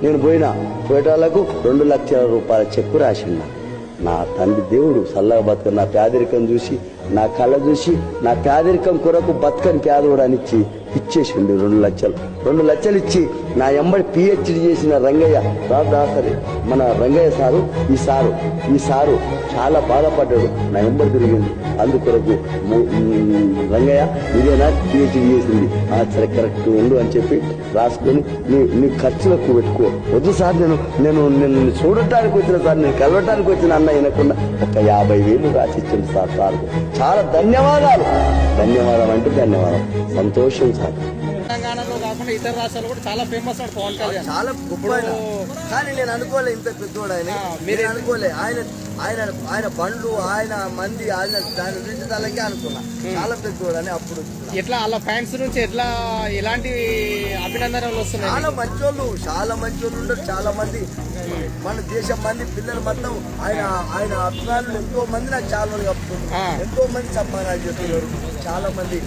నేను పోయేటాళ్లకు 2 లక్షల రూపాయల చెక్కు రాసిండు. నా తండ్రి దేవుడు చల్లగా బతుకని నా పేదరికం చూసి, నా కళ చూసి, నా పేదరికం కొరకు బతుకని పేదోడు అని ఇచ్చేసిండు 2 లక్షలు. 2 లక్షలు ఇచ్చి నా ఎంబడి పిహెచ్డి చేసిన రంగయ్య దాసరి, మన రంగయ్య సారు, ఈ సారు చాలా బాధపడ్డాడు. నా ఎంబడి తిరిగింది. అందుకొరకు రంగయ్య ఇదేనా పిహెచ్డి చేసింది, సరే కరెక్ట్ ఉండు అని చెప్పి రాసుకొని నీ ఖర్చులకు పెట్టుకో. వద్దు సార్, నేను చూడటానికి వచ్చిన సార్, నేను కలవటానికి వచ్చిన అన్న వినకుండా ఒక 50,000 రాసిచ్చింది సార్. చాలా ధన్యవాదాలు అంటే ధన్యవాదాలు. సంతోషం సార్. తెలంగాణలో కాకుండా ఇతర రాష్ట్రాలు కూడా చాలా ఫేమస్ అండి పవన్ కళ్యాణ్. చాలా గొప్ప. కానీ నేను అనుకోలే ఇంత పెద్దోడు ఆయన. మీరు అనుకోలే ఆయన బండ్లు, ఆయన మంది, ఆయన దాని గురించి తలకే అనుకున్నా చాలా పెద్దోడు అని. అప్పుడు ఎట్లా వాళ్ళ ఫ్యాన్స్ నుంచి ఎలాంటి అభినందనలు వస్తున్నాయి? చాలా మంచోళ్ళు ఉండరు. చాలా మంది మన దేశం మంది పిల్లలు మొత్తం ఆయన అభిమానులు ఎంతో మంది నాకు చాలా చెప్తున్నారు. ఎంతో మంది సమ్మానాలు చెప్తున్నారు. చాలా మంది